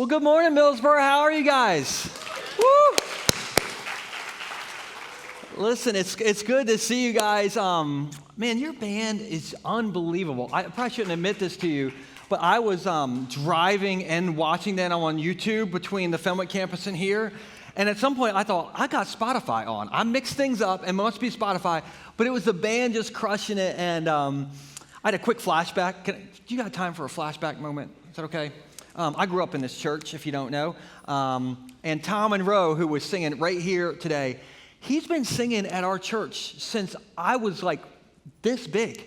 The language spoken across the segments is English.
Well, good morning, Millsboro. How are you guys? Woo! Listen, it's good to see you guys. Man, your band is unbelievable. I probably shouldn't admit this to you, but I was driving and watching that on YouTube between the Fenwick Campus and here. And at some point, I thought, I got Spotify on. I mixed things up, and it must be Spotify. But it was the band just crushing it. And I had a quick flashback. Do you got time for a flashback moment? Is that okay? I grew up in this church, if you don't know. And Tom Monroe, who was singing right here today, he's been singing at our church since I was like this big.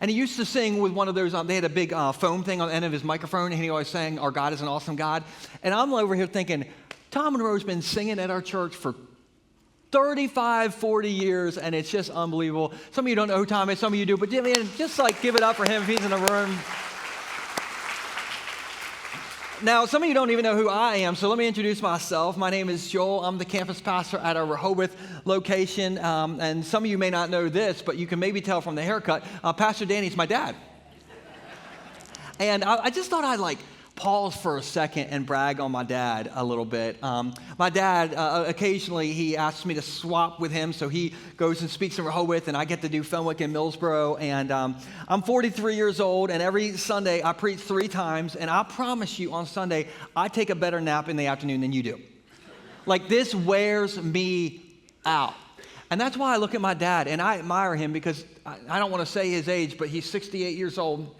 And he used to sing with one of those, they had a big foam thing on the end of his microphone, and he always sang, "Our God is an awesome God." And I'm over here thinking, Tom Monroe's been singing at our church for 35, 40 years, and it's just unbelievable. Some of you don't know who Tom is, some of you do, but just like give it up for him if he's in the room. Now, some of you don't even know who I am, so let me introduce myself. My name is Joel. I'm the campus pastor at our Rehoboth location, and some of you may not know this, but you can maybe tell from the haircut, Pastor Danny's my dad. And I just thought I'd pause for a second and brag on my dad a little bit. My dad, occasionally, he asks me to swap with him, so he goes and speaks in Rehoboth, and I get to do Fenwick and Millsboro, and I'm 43 years old, and every Sunday I preach 3 times, and I promise you on Sunday, I take a better nap in the afternoon than you do. This wears me out. And that's why I look at my dad, and I admire him because I don't want to say his age, but he's 68 years old.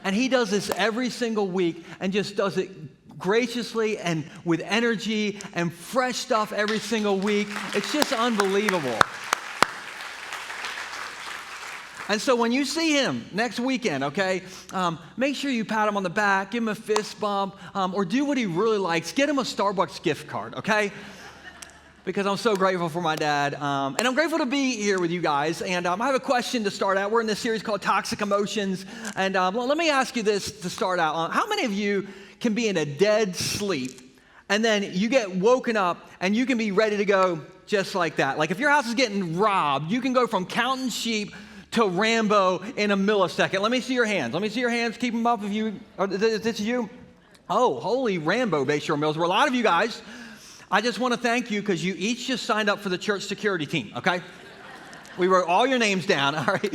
And he does this every single week and just does it graciously and with energy and fresh stuff every single week. It's just unbelievable. And so when you see him next weekend, okay, make sure you pat him on the back, give him a fist bump, or do what he really likes. Get him a Starbucks gift card, okay? Because I'm so grateful for my dad. And I'm grateful to be here with you guys. And I have a question to start out. We're in this series called Toxic Emotions. And let me ask you this to start out. How many of you can be in a dead sleep, and then you get woken up, and you can be ready to go just like that? Like if your house is getting robbed, you can go from counting sheep to Rambo in a millisecond. Let me see your hands. Let me see your hands. Keep them up if you, is this you? Oh, holy Rambo, Bayshore Mills. We're a lot of you guys. I just want to thank you because you each just signed up for the church security team, okay? We wrote all your names down, all right?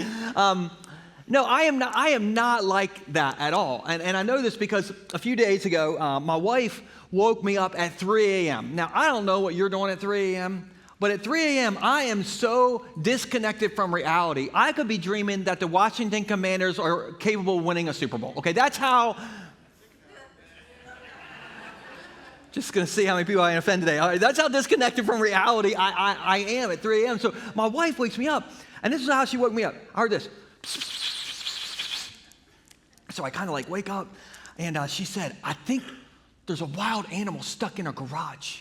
No, I am not like that at all. And I know this because a few days ago, my wife woke me up at 3 a.m. Now, I don't know what you're doing at 3 a.m., but at 3 a.m., I am so disconnected from reality. I could be dreaming that the Washington Commanders are capable of winning a Super Bowl, okay? That's how... Just going to see how many people I can offend today. All right, that's how disconnected from reality I am at 3 a.m. So my wife wakes me up, and this is how she woke me up. I heard this. So I kind of wake up, and she said, "I think there's a wild animal stuck in our garage."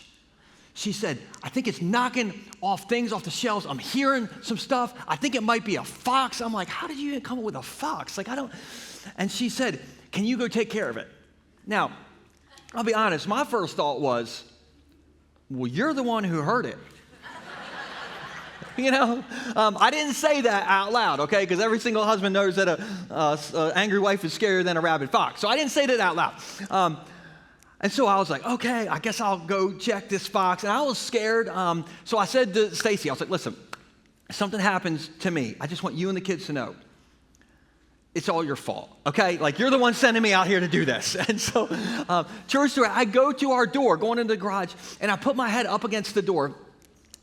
She said, "I think it's knocking off things off the shelves. I'm hearing some stuff. I think it might be a fox." I'm like, "How did you even come up with a fox?" I don't. And she said, "Can you go take care of it?" Now, I'll be honest, my first thought was, well, you're the one who heard it. I didn't say that out loud, okay? Because every single husband knows that an angry wife is scarier than a rabid fox. So I didn't say that out loud. And so I was like, okay, I guess I'll go check this fox. And I was scared. So I said to Stacy, I was like, listen, if something happens to me, I just want you and the kids to know it's all your fault, okay? You're the one sending me out here to do this. And so, true story, I go to our door, going into the garage, and I put my head up against the door,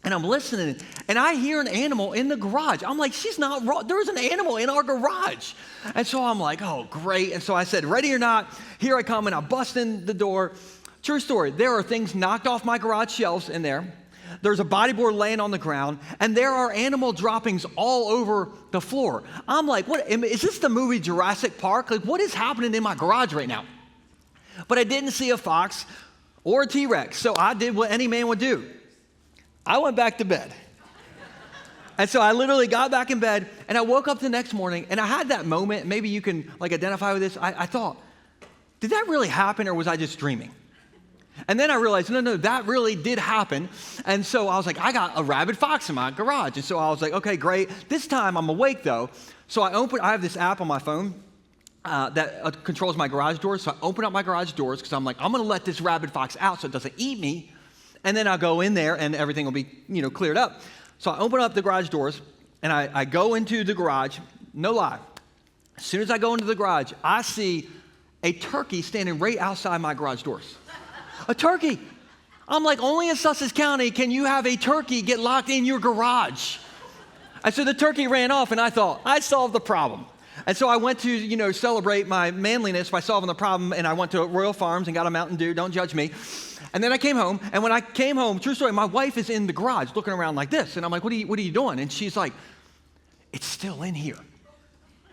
and I'm listening, and I hear an animal in the garage. I'm like, she's not wrong. There's an animal in our garage. And so I'm like, oh, great. And so I said, ready or not, here I come, and I bust in the door. True story, there are things knocked off my garage shelves in there. There's a bodyboard laying on the ground, and there are animal droppings all over the floor. I'm like, what? Is this the movie Jurassic Park? What is happening in my garage right now? But I didn't see a fox or a T-Rex, so I did what any man would do. I went back to bed. And so I literally got back in bed, and I woke up the next morning, and I had that moment. Maybe you can identify with this. I thought, did that really happen, or was I just dreaming? And then I realized, no, that really did happen. And so I was like, I got a rabid fox in my garage. And so I was like, okay, great. This time I'm awake though. So I have this app on my phone. that controls my garage doors. So I open up my garage doors because I'm like, I'm going to let this rabid fox out so it doesn't eat me. And then I'll go in there and everything will be, cleared up. So I open up the garage doors and I go into the garage. No lie. As soon as I go into the garage, I see a turkey standing right outside my garage doors. A turkey. I'm like, only in Sussex County can you have a turkey get locked in your garage. And so the turkey ran off, and I thought, I solved the problem. And so I went to, celebrate my manliness by solving the problem, and I went to Royal Farms and got a Mountain Dew. Don't judge me. And then I came home, and when I came home, true story, my wife is in the garage looking around like this, and I'm like, what are you doing? And she's like, it's still in here.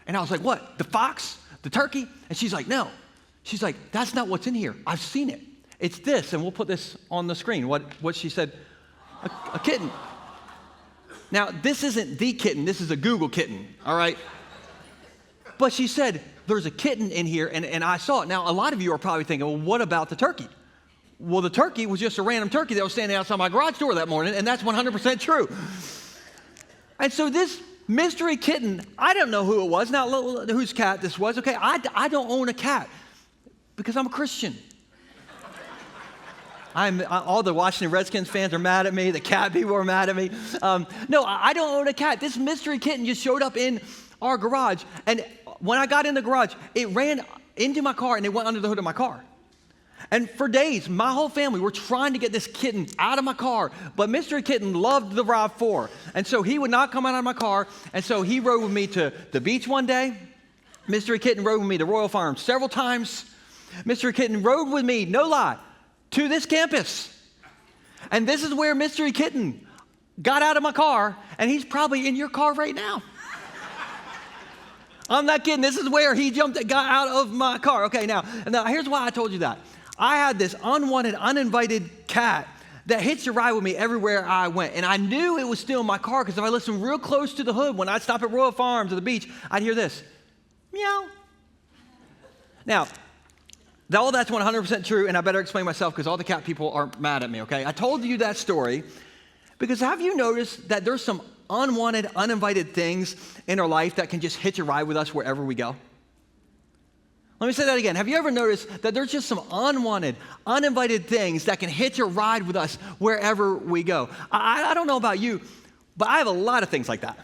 And I was like, what, the fox, the turkey? And she's like, no. She's like, that's not what's in here. I've seen it. It's this, and we'll put this on the screen. What she said, a kitten. Now, this isn't the kitten. This is a Google kitten, all right? But she said, there's a kitten in here, and I saw it. Now, a lot of you are probably thinking, well, what about the turkey? Well, the turkey was just a random turkey that was standing outside my garage door that morning, and that's 100% true. And so this mystery kitten, I don't know who it was, not whose cat this was, okay? I don't own a cat because I'm a Christian. All the Washington Redskins fans are mad at me. The cat people are mad at me. No, I don't own a cat. This mystery kitten just showed up in our garage. And when I got in the garage, it ran into my car and it went under the hood of my car. And for days, my whole family were trying to get this kitten out of my car. But mystery kitten loved the RAV4. And so he would not come out of my car. And so he rode with me to the beach one day. Mystery kitten rode with me to Royal Farms several times. Mystery kitten rode with me, no lie, to this campus. And this is where Mystery Kitten got out of my car, and he's probably in your car right now. I'm not kidding. This is where he got out of my car. Okay, now here's why I told you that. I had this unwanted, uninvited cat that hitched a ride with me everywhere I went. And I knew it was still in my car because if I listened real close to the hood, when I'd stop at Royal Farms or the beach, I'd hear this, meow. Now, all that's 100% true, and I better explain myself because all the cat people are mad at me, okay? I told you that story because have you noticed that there's some unwanted, uninvited things in our life that can just hitch a ride with us wherever we go? Let me say that again. Have you ever noticed that there's just some unwanted, uninvited things that can hitch a ride with us wherever we go? I don't know about you, but I have a lot of things like that.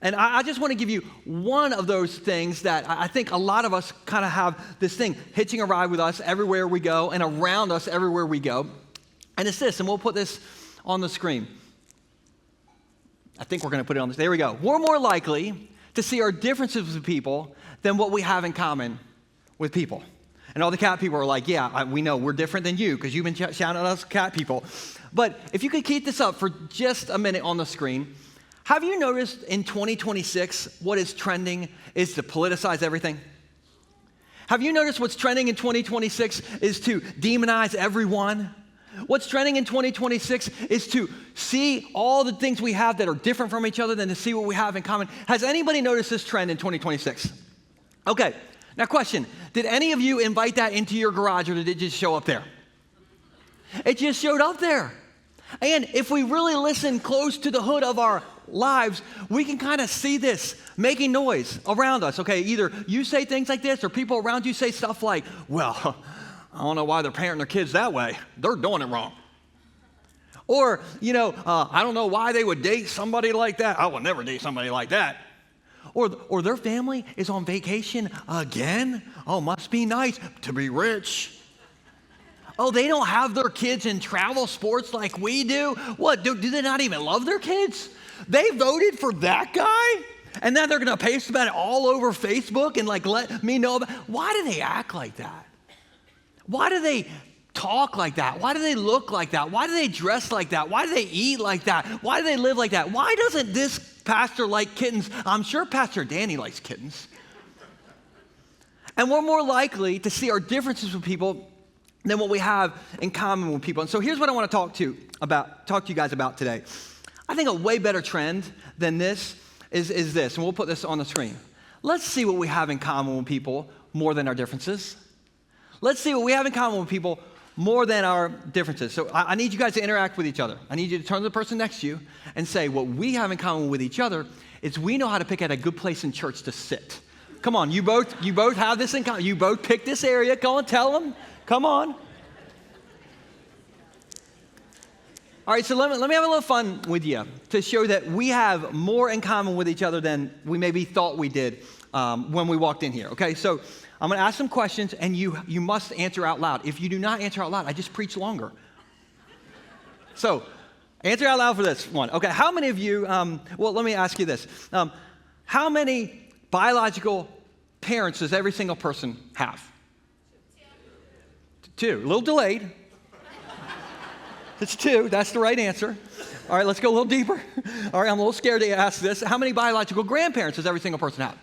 And I just want to give you one of those things that I think a lot of us kind of have this thing hitching a ride with us everywhere we go and around us everywhere we go. And it's this, and we'll put this on the screen. I think we're going to put it on this. There we go. We're more likely to see our differences with people than what we have in common with people. And all the cat people are like, yeah, we know we're different than you because you've been shouting at us cat people. But if you could keep this up for just a minute on the screen. Have you noticed in 2026 what is trending is to politicize everything? Have you noticed what's trending in 2026 is to demonize everyone? What's trending in 2026 is to see all the things we have that are different from each other than to see what we have in common. Has anybody noticed this trend in 2026? Okay, now question, did any of you invite that into your garage or did it just show up there? It just showed up there. And if we really listen close to the hood of our lives, we can kind of see this making noise around us. Okay, either you say things like this or people around you say stuff like, well, I don't know why they're parenting their kids that way. They're doing it wrong. Or, I don't know why they would date somebody like that. I would never date somebody like that. Or their family is on vacation again. Oh, must be nice to be rich. Oh, they don't have their kids in travel sports like we do. What, do they not even love their kids? They voted for that guy? And then they're going to post about it all over Facebook and let me know about it. Why do they act like that? Why do they talk like that? Why do they look like that? Why do they dress like that? Why do they eat like that? Why do they live like that? Why doesn't this pastor like kittens? I'm sure Pastor Danny likes kittens. And we're more likely to see our differences with people than what we have in common with people. And so here's what I want to talk to you guys about today. I think a way better trend than this is this, and we'll put this on the screen. Let's see what we have in common with people more than our differences. Let's see what we have in common with people more than our differences. So I need you guys to interact with each other. I need you to turn to the person next to you and say what we have in common with each other is we know how to pick out a good place in church to sit. Come on, you both have this in common. You both picked this area. Go on, tell them. Come on. All right, so let me have a little fun with you to show that we have more in common with each other than we maybe thought we did when we walked in here, okay? So I'm going to ask some questions, and you must answer out loud. If you do not answer out loud, I just preach longer. So answer out loud for this one. Okay, how many of you, well, let me ask you this. How many biological parents does every single person have? Two. A little delayed. It's two. That's the right answer. All right, let's go a little deeper. All right, I'm a little scared to ask this. How many biological grandparents does every single person have?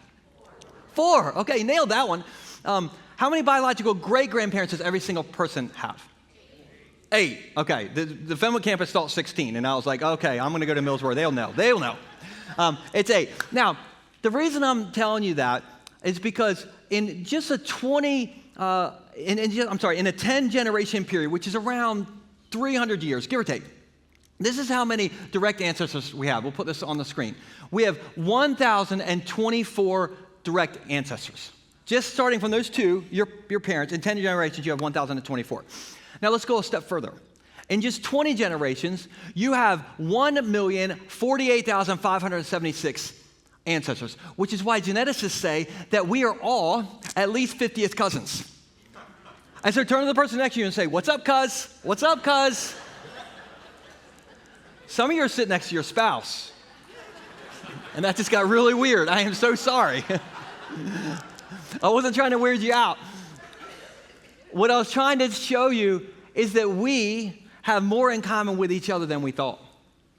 Four. Okay, nailed that one. How many biological great-grandparents does every single person have? 8. Okay, the Fenwick Campus thought 16, and I was like, okay, I'm going to go to Millsboro. They'll know. It's 8. Now, the reason I'm telling you that is because in just a 10-generation period, which is around 300 years, give or take, this is how many direct ancestors we have. We'll put this on the screen. We have 1,024 direct ancestors. Just starting from those two, your parents, in 10 generations, you have 1,024. Now let's go a step further. In just 20 generations, you have 1,048,576 ancestors, which is why geneticists say that we are all at least 50th cousins. And so turn to the person next to you and say, "What's up, cuz? What's up, cuz?" Some of you are sitting next to your spouse. And that just got really weird. I am so sorry. I wasn't trying to weird you out. What I was trying to show you is that we have more in common with each other than we thought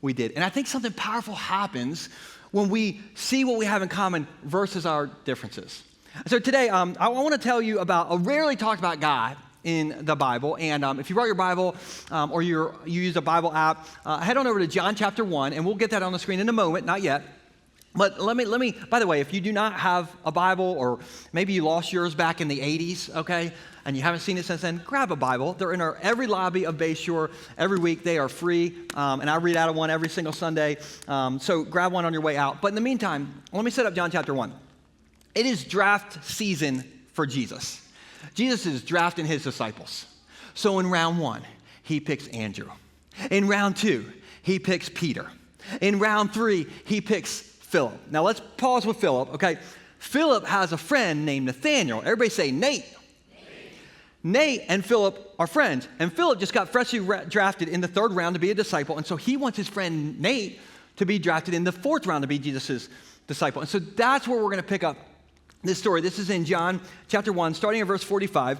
we did. And I think something powerful happens when we see what we have in common versus our differences. So today, I want to tell you about a rarely talked about guy in the Bible. And if you brought your Bible or you use a Bible app, head on over to John chapter 1, and we'll get that on the screen in a moment, not yet. But let me, by the way, if you do not have a Bible, or maybe you lost yours back in the 80s, okay, and you haven't seen it since then, grab a Bible. They're in every lobby of Bayshore every week. They are free, and I read out of one every single Sunday. So grab one on your way out. But in the meantime, let me set up John chapter 1. It is draft season for Jesus. Jesus is drafting his disciples. So in round 1, he picks Andrew. In round 2, he picks Peter. In round 3, he picks Philip. Now let's pause with Philip, okay? Philip has a friend named Nathanael. Everybody say Nate. Nate and Philip are friends. And Philip just got freshly drafted in the 3rd round to be a disciple. And so he wants his friend Nate to be drafted in the 4th round to be Jesus' disciple. And so that's where we're going to pick up this story. This is in John chapter 1, starting at verse 45.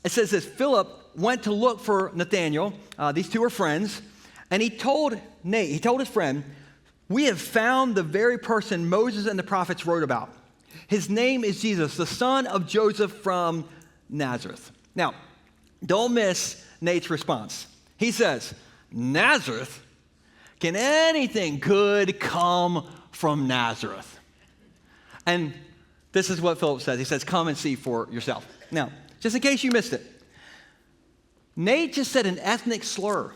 It says this: Philip went to look for Nathanael. These two are friends. And he told his friend, "We have found the very person Moses and the prophets wrote about. His name is Jesus, the son of Joseph from Nazareth." Now, don't miss Nate's response. He says, "Nazareth? Can anything good come from Nazareth?" And this is what Philip says. He says, "Come and see for yourself." Now, just in case you missed it, Nate just said an ethnic slur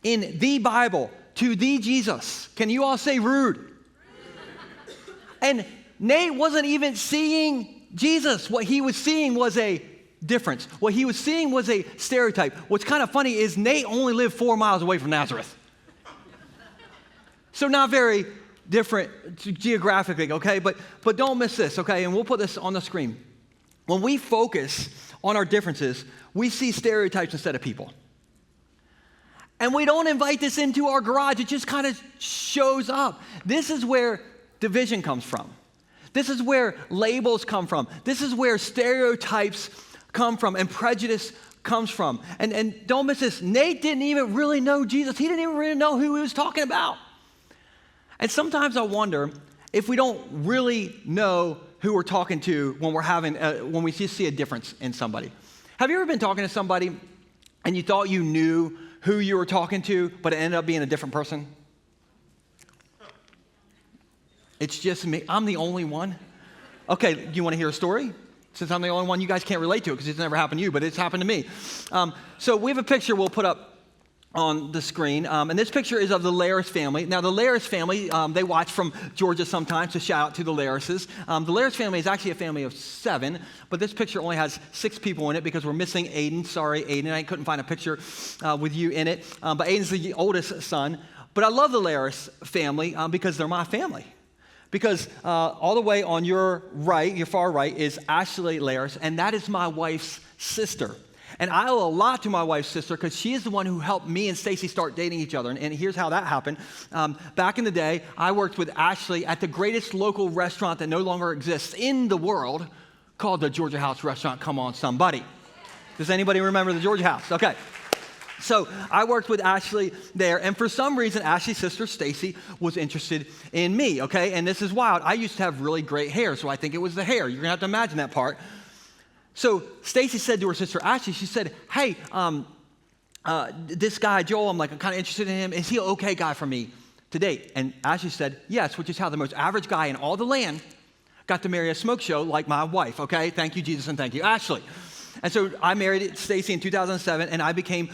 in the Bible to the Jesus. Can you all say rude? And Nate wasn't even seeing Jesus. What he was seeing was a difference. What he was seeing was a stereotype. What's kind of funny is Nate only lived 4 miles away from Nazareth. So not very different geographically, okay? But don't miss this, okay? And we'll put this on the screen. When we focus on our differences, we see stereotypes instead of people. And we don't invite this into our garage. It just kind of shows up. This is where division comes from. This is where labels come from. This is where stereotypes come from and prejudice comes from. And don't miss this. Nate didn't even really know Jesus. He didn't even really know who he was talking about. And sometimes I wonder if we don't really know who we're talking to when when we just see a difference in somebody. Have you ever been talking to somebody and you thought you knew who you were talking to, but it ended up being a different person? It's just me. I'm the only one. Okay, do you want to hear a story? Since I'm the only one, you guys can't relate to it because it's never happened to you, but it's happened to me. So we have a picture we'll put up on the screen. And this picture is of the Laris family. Now, the Laris family, they watch from Georgia sometimes, so shout out to the Larises. The Laris family is actually a family of 7, but this picture only has 6 people in it because we're missing Aiden. Sorry, Aiden, I couldn't find a picture with you in it. But Aiden's the oldest son. But I love the Laris family because they're my family. Because all the way on your right, your far right, is Ashley Laris, and that is my wife's sister. And I owe a lot to my wife's sister because she is the one who helped me and Stacy start dating each other. And here's how that happened. Back in the day, I worked with Ashley at the greatest local restaurant that no longer exists in the world called the Georgia House Restaurant. Come on, somebody. Does anybody remember the Georgia House? Okay. So I worked with Ashley there, and for some reason, Ashley's sister, Stacy, was interested in me, okay? And this is wild. I used to have really great hair, so I think it was the hair. You're going to have to imagine that part. So Stacy said to her sister Ashley, she said, hey, this guy, Joel, I'm kind of interested in him. Is he an okay guy for me to date? And Ashley said, yes, which is how the most average guy in all the land got to marry a smoke show like my wife, okay? Thank you, Jesus, and thank you, Ashley. And so I married Stacy in 2007, and I became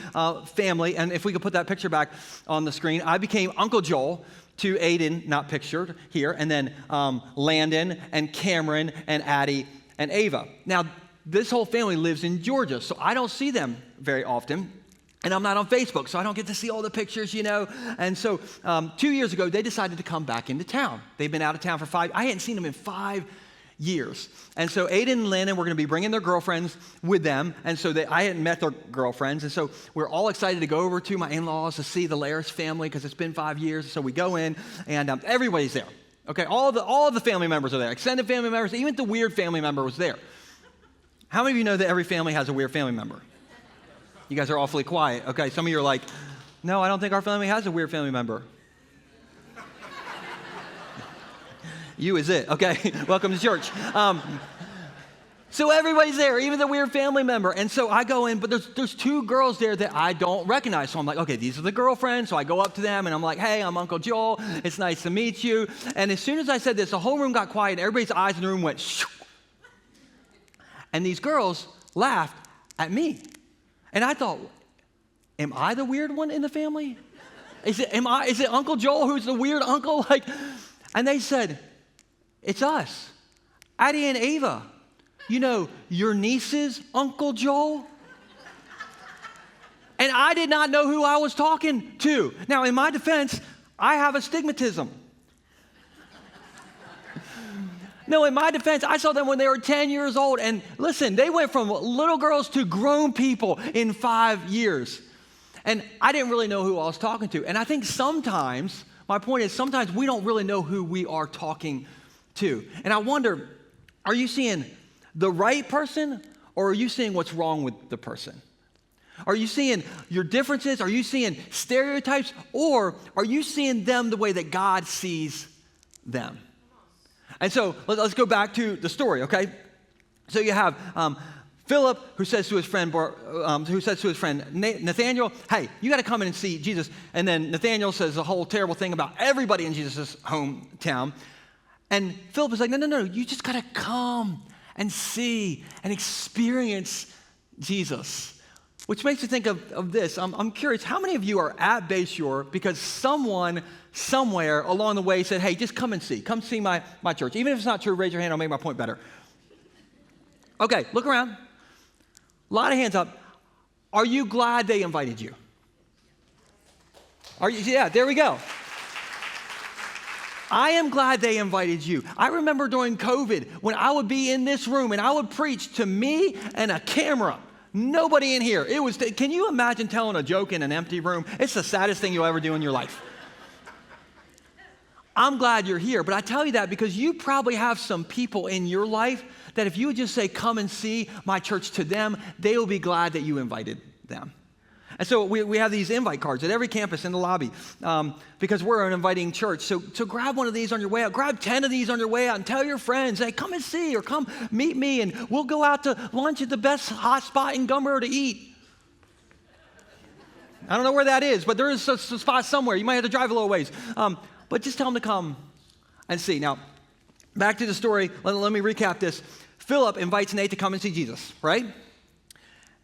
family. And if we could put that picture back on the screen, I became Uncle Joel to Aiden, not pictured here, and then Landon and Cameron and Addie and Ava. Now, this whole family lives in Georgia, so I don't see them very often. And I'm not on Facebook, so I don't get to see all the pictures, you know. And so 2 years ago, they decided to come back into town. They've been out of town for 5. I hadn't seen them in 5 years. And so Aiden and Landon were going to be bringing their girlfriends with them. And so I hadn't met their girlfriends. And so we're all excited to go over to my in-laws to see the Laris family because it's been 5 years. So we go in, and everybody's there. Okay, all of the family members are there. Extended family members, even the weird family member was there. How many of you know that every family has a weird family member? You guys are awfully quiet. Okay, some of you are like, no, I don't think our family has a weird family member. You is it. Okay, welcome to church. So everybody's there, even the weird family member. And so I go in, but there's 2 girls there that I don't recognize. So I'm like, okay, these are the girlfriends. So I go up to them, and I'm like, hey, I'm Uncle Joel. It's nice to meet you. And as soon as I said this, the whole room got quiet, and everybody's eyes in the room went shoo. And these girls laughed at me. And I thought, am I the weird one in the family? Is it Uncle Joel who's the weird uncle? And they said, it's us, Addie and Ava. You know, your nieces, Uncle Joel? And I did not know who I was talking to. Now, in my defense, I have astigmatism. No, in my defense, I saw them when they were 10 years old. And listen, they went from little girls to grown people in 5 years. And I didn't really know who I was talking to. And I think sometimes, my point is, sometimes we don't really know who we are talking to. And I wonder, are you seeing the right person, or are you seeing what's wrong with the person? Are you seeing your differences? Are you seeing stereotypes? Or are you seeing them the way that God sees them? And so let's go back to the story, okay? So you have Philip, who says to his friend Nathanael, hey, you got to come in and see Jesus. And then Nathanael says a whole terrible thing about everybody in Jesus' hometown. And Philip is like, no, you just got to come and see and experience Jesus. Which makes me think of this. I'm curious, how many of you are at Bayshore because someone somewhere along the way said, hey, just come and see. Come see my church. Even if it's not true, raise your hand. I'll make my point better. Okay, look around. A lot of hands up. Are you glad they invited you? Yeah, there we go. I am glad they invited you. I remember during COVID when I would be in this room and I would preach to me and a camera. Nobody in here. Can you imagine telling a joke in an empty room? It's the saddest thing you'll ever do in your life. I'm glad you're here, but I tell you that because you probably have some people in your life that if you would just say, come and see my church to them, they will be glad that you invited them. And so we have these invite cards at every campus in the lobby because we're an inviting church. So grab one of these on your way out. Grab 10 of these on your way out and tell your friends, hey, come and see or come meet me and we'll go out to lunch at the best hot spot in Gumboro to eat. I don't know where that is, but there is a spot somewhere. You might have to drive a little ways. But just tell them to come and see. Now, back to the story. Let me recap this. Philip invites Nate to come and see Jesus, right?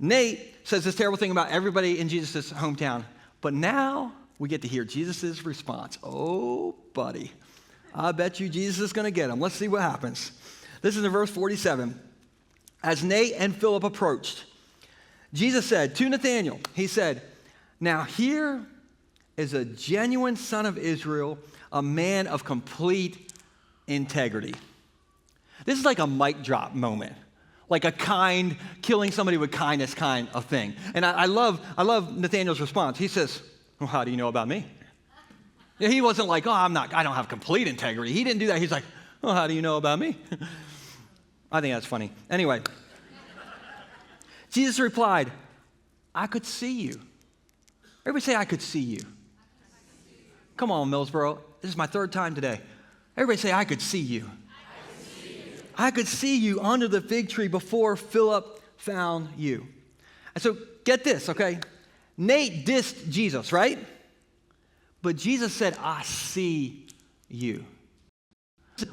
Nate says this terrible thing about everybody in Jesus' hometown. But now we get to hear Jesus' response. Oh, buddy, I bet you Jesus is going to get him. Let's see what happens. This is in verse 47. As Nate and Philip approached, Jesus said to Nathanael, he said, now here is a genuine son of Israel, a man of complete integrity. This is like a mic drop moment, like a killing somebody with kindness kind of thing. And I love Nathanael's response. He says, well, how do you know about me? Yeah, he wasn't like, I don't have complete integrity. He didn't do that. He's like, well, how do you know about me? I think that's funny. Anyway, Jesus replied, I could see you. Everybody say, I could see you. Come on, Millsboro. This is my third time today. Everybody say, I could see you. I could see you under the fig tree before Philip found you. And so get this, okay? Nate dissed Jesus, right? But Jesus said, I see you.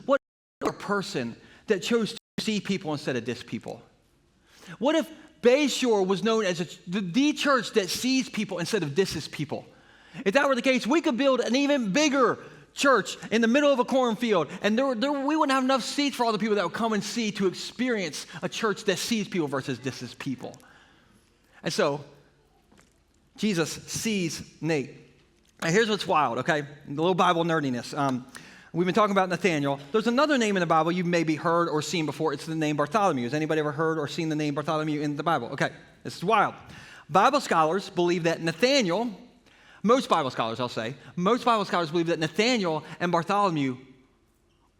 What a person that chose to see people instead of diss people. What if Bayshore was known as the church that sees people instead of disses people? If that were the case, we could build an even bigger church in the middle of a cornfield, and we wouldn't have enough seats for all the people that would come and see to experience a church that sees people versus disses people. And so, Jesus sees Nate. Now here's what's wild, okay? A little Bible nerdiness. We've been talking about Nathanael. There's another name in the Bible you've maybe heard or seen before. It's the name Bartholomew. Has anybody ever heard or seen the name Bartholomew in the Bible? Okay, this is wild. Bible scholars believe that Nathanael, most Bible scholars believe that Nathanael and Bartholomew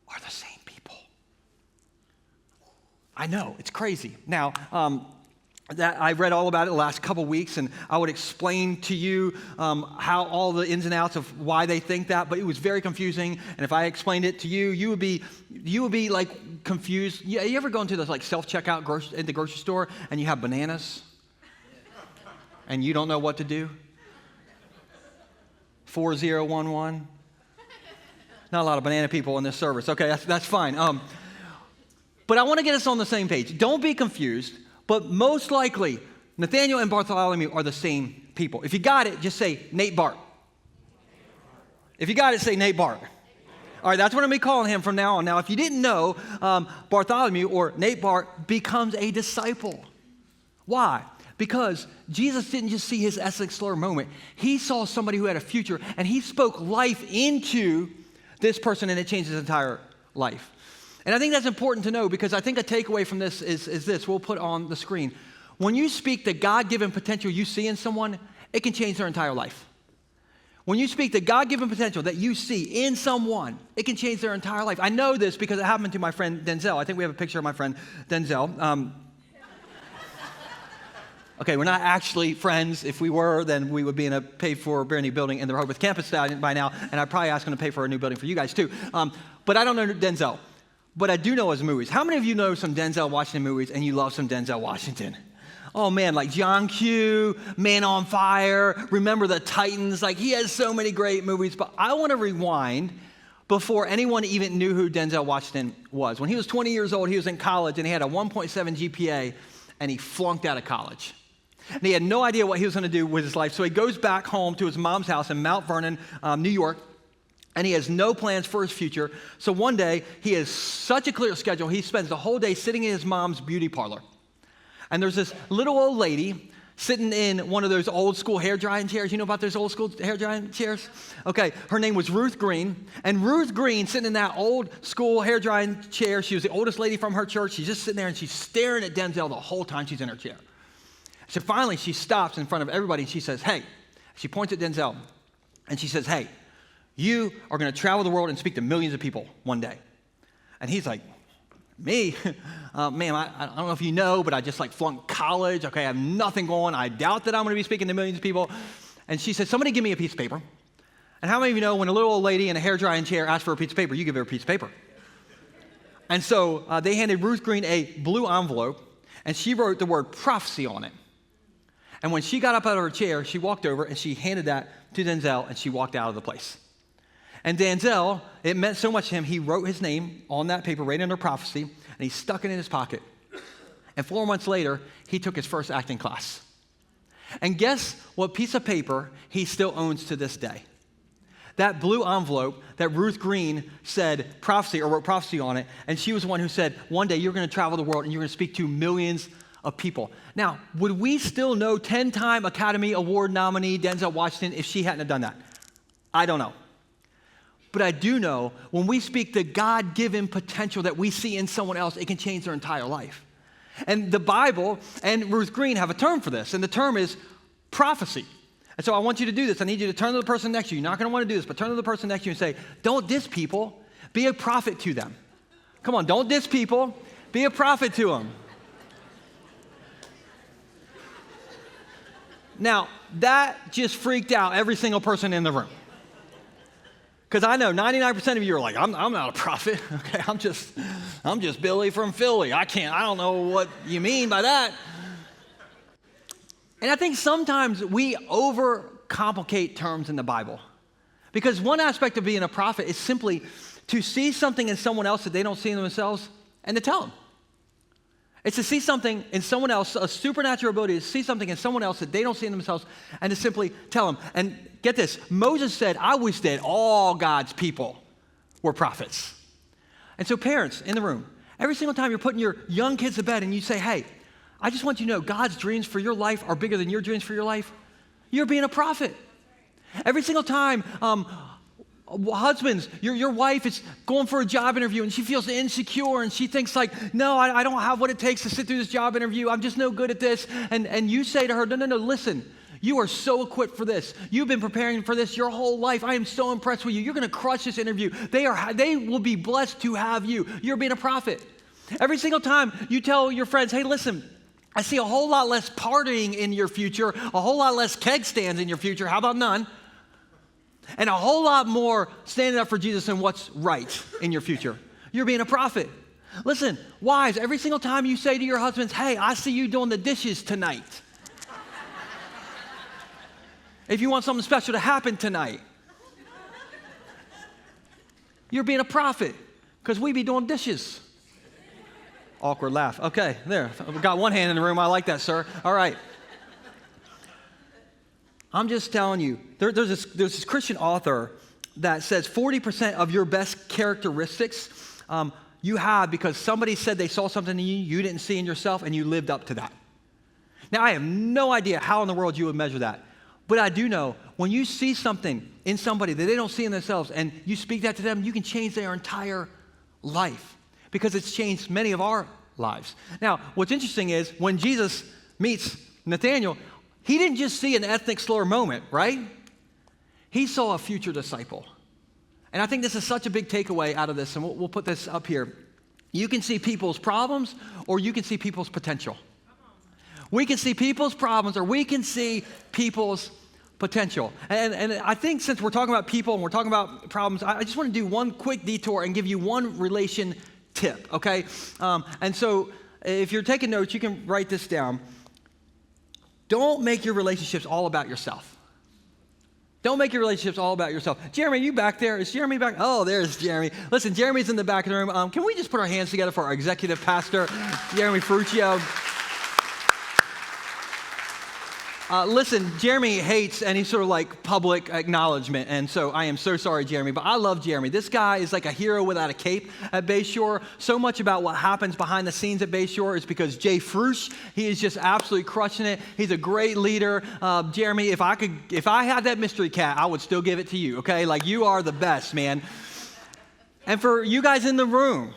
are the same people. I know, it's crazy. Now, that I read all about it the last couple weeks, and I would explain to you how all the ins and outs of why they think that, but it was very confusing. And if I explained it to you, you would be like confused. You ever go into those like self-checkout in the grocery store and you have bananas and you don't know what to do? 4011. Not a lot of banana people in this service. Okay, that's fine. But I want to get us on the same page. Don't be confused. But most likely, Nathanael and Bartholomew are the same people. If you got it, just say Nate Bart. If you got it, say Nate Bart. All right, that's what I'm going to be calling him from now on. Now, if you didn't know, Bartholomew or Nate Bart becomes a disciple. Why? Because Jesus didn't just see his Essex slur moment. He saw somebody who had a future, and he spoke life into this person, and it changed his entire life. And I think that's important to know, because I think a takeaway from this is this. We'll put on the screen. When you speak the God-given potential you see in someone, it can change their entire life. When you speak the God-given potential that you see in someone, it can change their entire life. I know this because it happened to my friend Denzel. I think we have a picture of my friend Denzel. Okay, we're not actually friends. If we were, then we would be in a paid-for brand new building in the Rehoboth Campus by now, and I'd probably ask him to pay for a new building for you guys too. But I don't know Denzel. But I do know his movies. How many of you know some Denzel Washington movies and you love some Denzel Washington? Oh man, like John Q, Man on Fire, Remember the Titans. Like, he has so many great movies. But I want to rewind before anyone even knew who Denzel Washington was. When he was 20 years old, he was in college and he had a 1.7 GPA and he flunked out of college. And he had no idea what he was going to do with his life. So he goes back home to his mom's house in Mount Vernon, New York. And he has no plans for his future. So one day, he has such a clear schedule, he spends the whole day sitting in his mom's beauty parlor. And there's this little old lady sitting in one of those old school hair drying chairs. You know about those old school hair drying chairs? Okay, her name was Ruth Green. And Ruth Green, sitting in that old school hair drying chair, she was the oldest lady from her church. She's just sitting there and she's staring at Denzel the whole time she's in her chair. So finally, she stops in front of everybody and she says, hey, she points at Denzel and she says, hey, you are going to travel the world and speak to millions of people one day. And he's like, me? Ma'am, I don't know if you know, but I just flunked college. Okay, I have nothing going. I doubt that I'm going to be speaking to millions of people. And she said, somebody give me a piece of paper. And how many of you know when a little old lady in a hair drying chair asks for a piece of paper, you give her a piece of paper? And so they handed Ruth Green a blue envelope, and she wrote the word prophecy on it. And when she got up out of her chair, she walked over and she handed that to Denzel, and she walked out of the place. And Denzel, it meant so much to him, he wrote his name on that paper right under prophecy, and he stuck it in his pocket. And 4 months later, he took his first acting class. And guess what piece of paper he still owns to this day? That blue envelope that Ruth Green said prophecy, or wrote prophecy on it, and she was the one who said, one day you're going to travel the world and you're going to speak to millions of people. Now, would we still know 10-time Academy Award nominee Denzel Washington if she hadn't have done that? I don't know. But I do know when we speak the God-given potential that we see in someone else, it can change their entire life. And the Bible and Ruth Green have a term for this, and the term is prophecy. And so I want you to do this. I need you to turn to the person next to you. You're not going to want to do this, but turn to the person next to you and say, don't diss people, be a prophet to them. Come on, don't diss people, be a prophet to them. Now, that just freaked out every single person in the room. Because I know 99% of you are like, I'm not a prophet. Okay, I'm just Billy from Philly. I don't know what you mean by that. And I think sometimes we overcomplicate terms in the Bible. Because one aspect of being a prophet is simply to see something in someone else that they don't see in themselves and to tell them. It's to see something in someone else, a supernatural ability to see something in someone else that they don't see in themselves and to simply tell them. And get this, Moses said, I wish that all God's people were prophets. And so parents in the room, every single time you're putting your young kids to bed and you say, hey, I just want you to know God's dreams for your life are bigger than your dreams for your life, you're being a prophet. Every single time, husbands, your wife is going for a job interview and she feels insecure and she thinks like, no, I don't have what it takes to sit through this job interview. I'm just no good at this. And you say to her, no, listen, you are so equipped for this. You've been preparing for this your whole life. I am so impressed with you. You're going to crush this interview. They will be blessed to have you. You're being a prophet. Every single time you tell your friends, hey, listen, I see a whole lot less partying in your future, a whole lot less keg stands in your future. How about none? And a whole lot more standing up for Jesus and what's right in your future. You're being a prophet. Listen, wives, every single time you say to your husbands, hey, I see you doing the dishes tonight. If you want something special to happen tonight, you're being a prophet because we be doing dishes. Awkward laugh. Okay, there. We've got one hand in the room. I like that, sir. All right. I'm just telling you, there's this Christian author that says 40% of your best characteristics you have because somebody said they saw something in you didn't see in yourself and you lived up to that. Now, I have no idea how in the world you would measure that, but I do know when you see something in somebody that they don't see in themselves and you speak that to them, you can change their entire life because it's changed many of our lives. Now, what's interesting is when Jesus meets Nathanael, he didn't just see an ethnic slur moment, right? He saw a future disciple. And I think this is such a big takeaway out of this, and we'll put this up here. You can see people's problems, or you can see people's potential. We can see people's problems, or we can see people's potential. And I think since we're talking about people and we're talking about problems, I just want to do one quick detour and give you one relation tip, okay? And so if you're taking notes, you can write this down. Don't make your relationships all about yourself. Don't make your relationships all about yourself. Jeremy, you back there? Is Jeremy back? Oh, there's Jeremy. Listen, Jeremy's in the back of the room. Can we just put our hands together for our executive pastor, Jeremy Ferruccio? Listen, Jeremy hates any sort of like public acknowledgement, and so I am so sorry, Jeremy, but I love Jeremy. This guy is like a hero without a cape at Bayshore. So much about what happens behind the scenes at Bayshore is because Jay Frush, he is just absolutely crushing it. He's a great leader. Jeremy, if I had that mystery cat, I would still give it to you, okay? Like, you are the best, man. And for you guys in the room,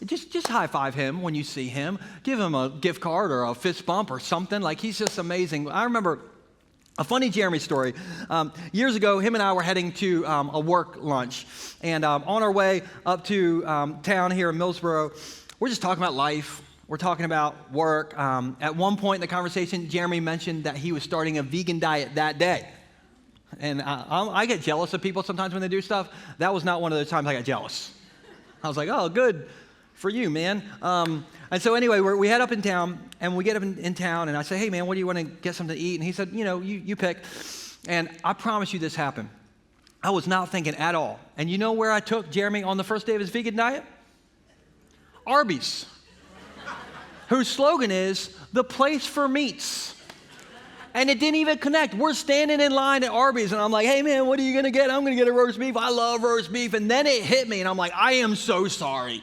just high five him when you see him. Give him a gift card or a fist bump or something. Like, he's just amazing. I remember a funny Jeremy story. Years ago, him and I were heading to a work lunch. And on our way up to town here in Millsboro, we're just talking about life. We're talking about work. At one point in the conversation, Jeremy mentioned that he was starting a vegan diet that day. And I get jealous of people sometimes when they do stuff. That was not one of those times I got jealous. I was like, oh, good for you, man. And so anyway, we head up in town, and we get up in town, and I say, hey, man, what do you want to get something to eat? And he said, you pick. And I promise you this happened. I was not thinking at all. And you know where I took Jeremy on the first day of his vegan diet? Arby's, whose slogan is, the place for meats. And it didn't even connect. We're standing in line at Arby's, and I'm like, hey, man, what are you going to get? I'm going to get a roast beef. I love roast beef. And then it hit me, and I'm like, I am so sorry.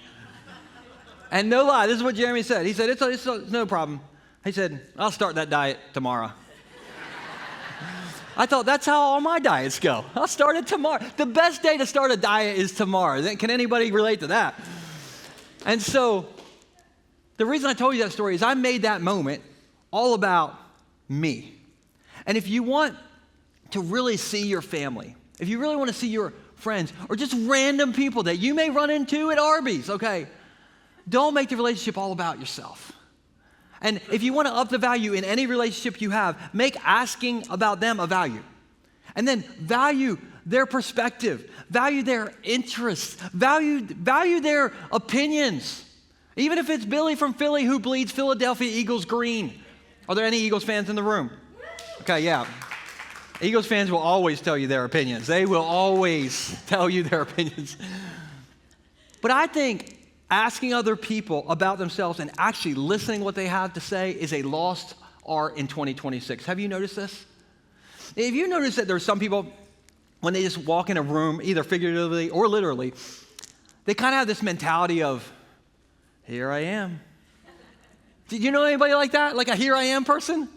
And no lie, this is what Jeremy said. He said, it's no problem. He said, I'll start that diet tomorrow. I thought, that's how all my diets go. I'll start it tomorrow. The best day to start a diet is tomorrow. Can anybody relate to that? And so the reason I told you that story is I made that moment all about me. And if you want to really see your family, if you really want to see your friends, or just random people that you may run into at Arby's, okay, don't make the relationship all about yourself. And if you want to up the value in any relationship you have, make asking about them a value. And then value their perspective, value their interests, value their opinions. Even if it's Billy from Philly who bleeds Philadelphia Eagles green. Are there any Eagles fans in the room? Okay, yeah. Eagles fans will always tell you their opinions. They will always tell you their opinions. But I think asking other people about themselves and actually listening what they have to say is a lost art in 2026. Have you noticed this? If you notice that there's some people, when they just walk in a room, either figuratively or literally, they kind of have this mentality of, here I am. Did you know anybody like that? Like a here I am person?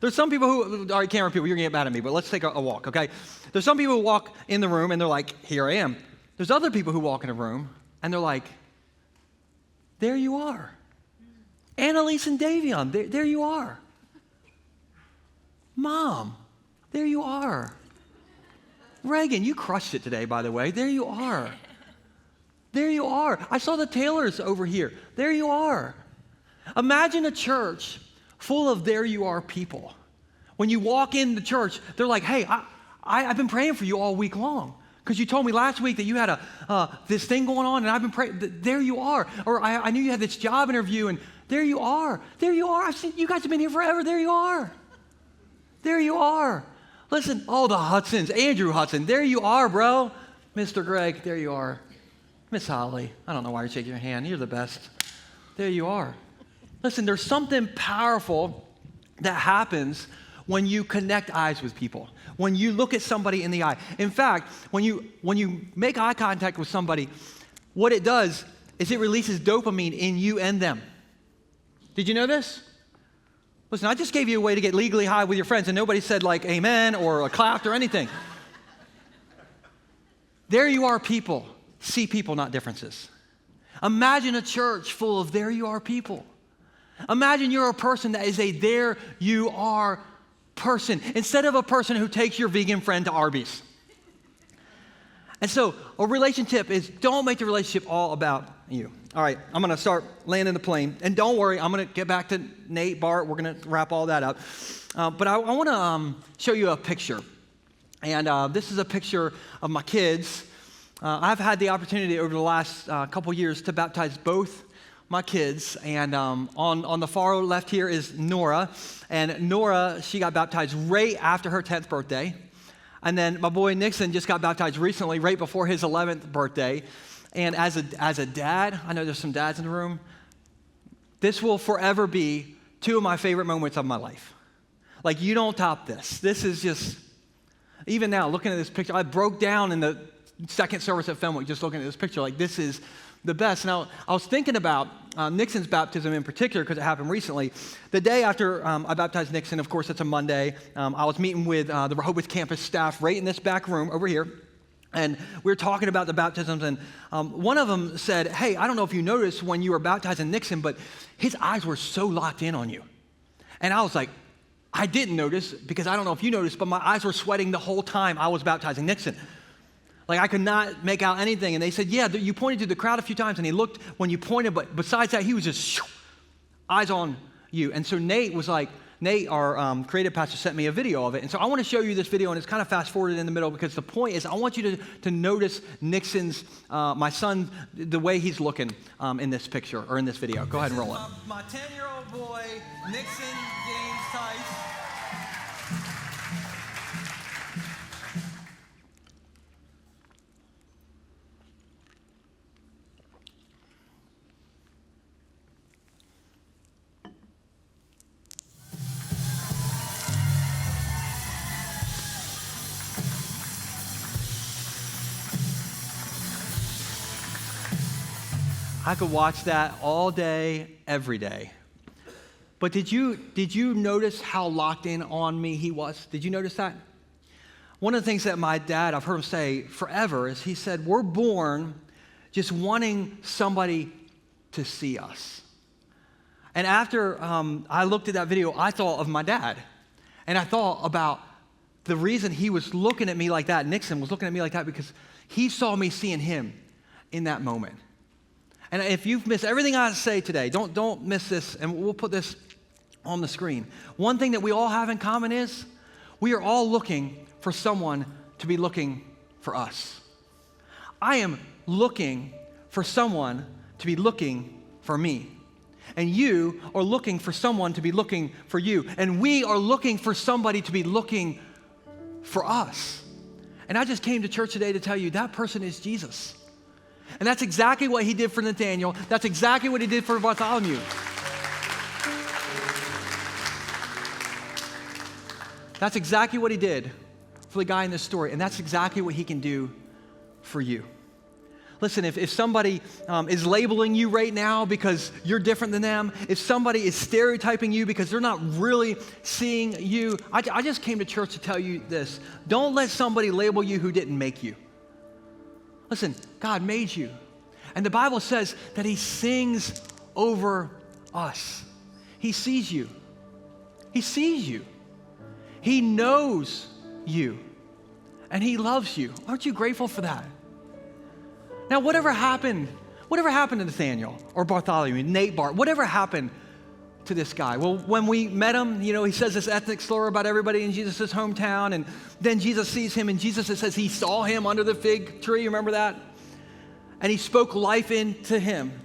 There's some people who, all right, camera people, you're going to get mad at me, but let's take a walk, okay? There's some people who walk in the room and they're like, here I am. There's other people who walk in a room and they're like, there you are. Annalise and Davion, there you are. Mom, there you are. Reagan, you crushed it today, by the way. There you are. There you are. I saw the Taylors over here. There you are. Imagine a church full of there you are people. When you walk in the church, they're like, hey, I've been praying for you all week long. Because you told me last week that you had this thing going on, and I've been praying. There you are. Or I knew you had this job interview, and there you are. There you are. I've seen you guys have been here forever. There you are. There you are. Listen, oh, the Hudsons, Andrew Hudson. There you are, bro. Mr. Greg, there you are. Miss Holly, I don't know why you're shaking your hand. You're the best. There you are. Listen, there's something powerful that happens when you connect eyes with people, when you look at somebody in the eye. In fact, when you make eye contact with somebody, what it does is it releases dopamine in you and them. Did you know this? Listen, I just gave you a way to get legally high with your friends, and nobody said like amen or clapped or anything. There you are people. See people, not differences. Imagine a church full of there you are people. Imagine you're a person that is a there you are person instead of a person who takes your vegan friend to Arby's. And so a relationship is don't make the relationship all about you. All right, I'm going to start landing the plane. And don't worry, I'm going to get back to Nate, Bart. We're going to wrap all that up. But I want to show you a picture. And this is a picture of my kids. I've had the opportunity over the last couple years to baptize both my kids, and on the far left here is Nora, and Nora, she got baptized right after her 10th birthday, and then my boy Nixon just got baptized recently, right before his 11th birthday, and as a dad, I know there's some dads in the room, this will forever be two of my favorite moments of my life. Like, you don't top this. This is just, even now, looking at this picture, I broke down in the second service at Fenwick just looking at this picture, like this is the best. Now, I was thinking about Nixon's baptism in particular because it happened recently. The day after I baptized Nixon, of course, it's a Monday, I was meeting with the Rehoboth Campus staff right in this back room over here, and we were talking about the baptisms, and one of them said, hey, I don't know if you noticed when you were baptizing Nixon, but his eyes were so locked in on you. And I was like, I didn't notice because I don't know if you noticed, but my eyes were sweating the whole time I was baptizing Nixon. Like, I could not make out anything. And they said, yeah, you pointed to the crowd a few times, and he looked when you pointed, but besides that, he was just eyes on you. And so Nate, our creative pastor, sent me a video of it. And so I want to show you this video, and it's kind of fast-forwarded in the middle because the point is I want you to notice Nixon's, my son, the way he's looking in this picture, or in this video. Go ahead and roll it. My 10-year-old boy, Nixon James Tice. I could watch that all day, every day. But did you notice how locked in on me he was? Did you notice that? One of the things that my dad, I've heard him say forever, is he said, we're born just wanting somebody to see us. And after I looked at that video, I thought of my dad. And I thought about the reason he was looking at me like that, Nixon was looking at me like that, because he saw me seeing him in that moment. And if you've missed everything I say today, don't miss this, and we'll put this on the screen. One thing that we all have in common is we are all looking for someone to be looking for us. I am looking for someone to be looking for me. And you are looking for someone to be looking for you. And we are looking for somebody to be looking for us. And I just came to church today to tell you that person is Jesus. And that's exactly what he did for Nathanael. That's exactly what he did for Bartholomew. That's exactly what he did for the guy in this story. And that's exactly what he can do for you. Listen, if somebody is labeling you right now because you're different than them, if somebody is stereotyping you because they're not really seeing you, I just came to church to tell you this. Don't let somebody label you who didn't make you. Listen, God made you. And the Bible says that he sings over us. He sees you. He sees you. He knows you. And he loves you. Aren't you grateful for that? Now, whatever happened to Nathanael or Bartholomew, Nate Bart, whatever happened to this guy? Well, when we met him, he says this ethnic slur about everybody in Jesus' hometown, and then Jesus sees him, and Jesus, it says he saw him under the fig tree, remember that? And he spoke life into him.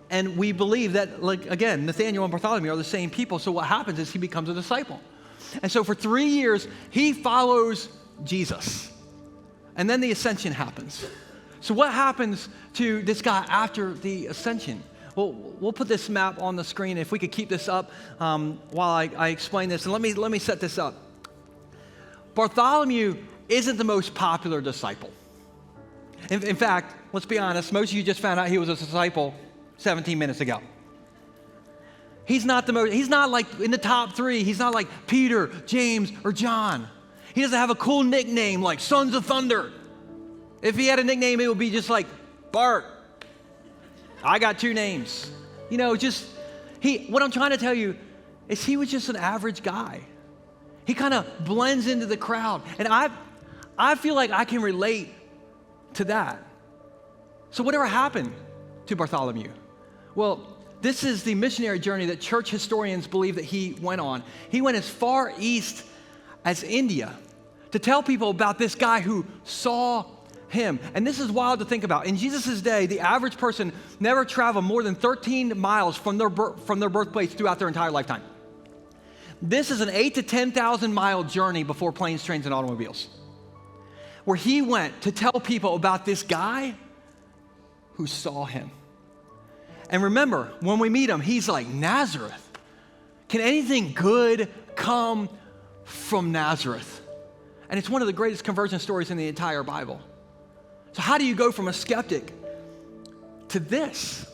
And we believe that, again, Nathanael and Bartholomew are the same people, so what happens is he becomes a disciple. And so for 3 years, he follows Jesus. And then the ascension happens. So what happens to this guy after the ascension? Well, we'll put this map on the screen. If we could keep this up while I explain this. And let me set this up. Bartholomew isn't the most popular disciple. In fact, let's be honest, most of you just found out he was a disciple 17 minutes ago. He's not like in the top 3. He's not like Peter, James, or John. He doesn't have a cool nickname like Sons of Thunder. If he had a nickname, it would be just like Bart. I got 2 names. What I'm trying to tell you is he was just an average guy. He kind of blends into the crowd. And I feel like I can relate to that. So whatever happened to Bartholomew? Well, this is the missionary journey that church historians believe that he went on. He went as far east as India to tell people about this guy who saw him. And this is wild to think about. In Jesus' day, the average person never traveled more than 13 miles from their birthplace throughout their entire lifetime. This is an 8,000 to 10,000 mile journey before planes, trains, and automobiles, where he went to tell people about this guy who saw him. And remember, when we meet him, he's like, Nazareth. Can anything good come from Nazareth? And it's one of the greatest conversion stories in the entire Bible. So how do you go from a skeptic to this?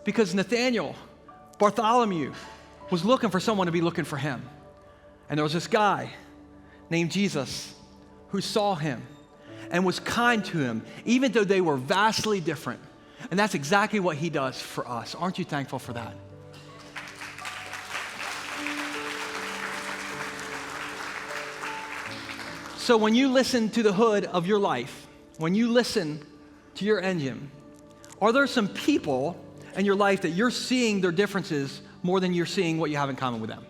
Because Nathanael, Bartholomew, was looking for someone to be looking for him. And there was this guy named Jesus who saw him and was kind to him, even though they were vastly different. And that's exactly what he does for us. Aren't you thankful for that? So when you listen to the hood of your life, when you listen to your engine, are there some people in your life that you're seeing their differences more than you're seeing what you have in common with them?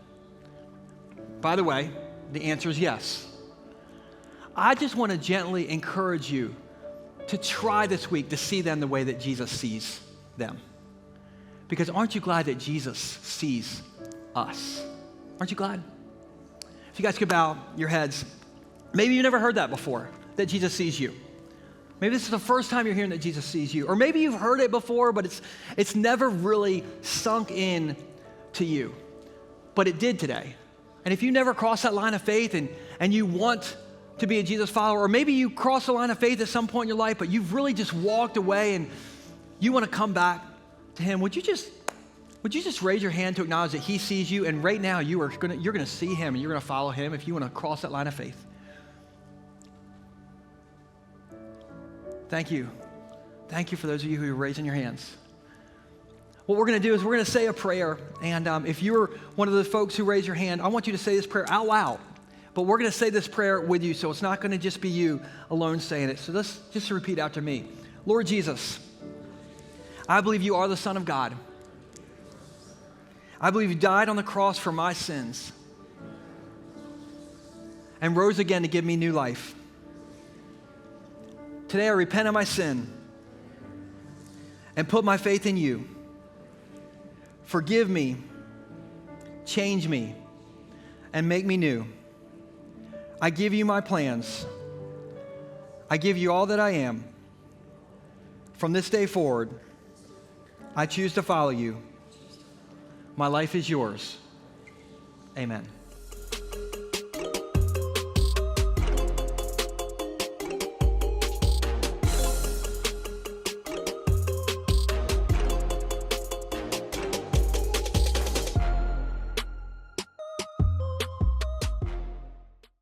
By the way, the answer is yes. I just want to gently encourage you to try this week to see them the way that Jesus sees them. Because aren't you glad that Jesus sees us? Aren't you glad? If you guys could bow your heads. Maybe you never heard that before, that Jesus sees you. Maybe this is the first time you're hearing that Jesus sees you. Or maybe you've heard it before, but it's never really sunk in to you. But it did today. And if you never crossed that line of faith and you want to be a Jesus follower, or maybe you crossed the line of faith at some point in your life, but you've really just walked away and you want to come back, to him, would you just raise your hand to acknowledge that he sees you, and right now you're gonna see him and you're gonna follow him if you want to cross that line of faith. Thank you. Thank you for those of you who are raising your hands. What we're going to do is we're going to say a prayer, and if you're one of the folks who raise your hand, I want you to say this prayer out loud, but we're going to say this prayer with you, so it's not going to just be you alone saying it. So let's just repeat after me. Lord Jesus, I believe you are the Son of God. I believe you died on the cross for my sins and rose again to give me new life. Today I repent of my sin and put my faith in you. Forgive me, change me, and make me new. I give you my plans. I give you all that I am. From this day forward, I choose to follow you. My life is yours. Amen.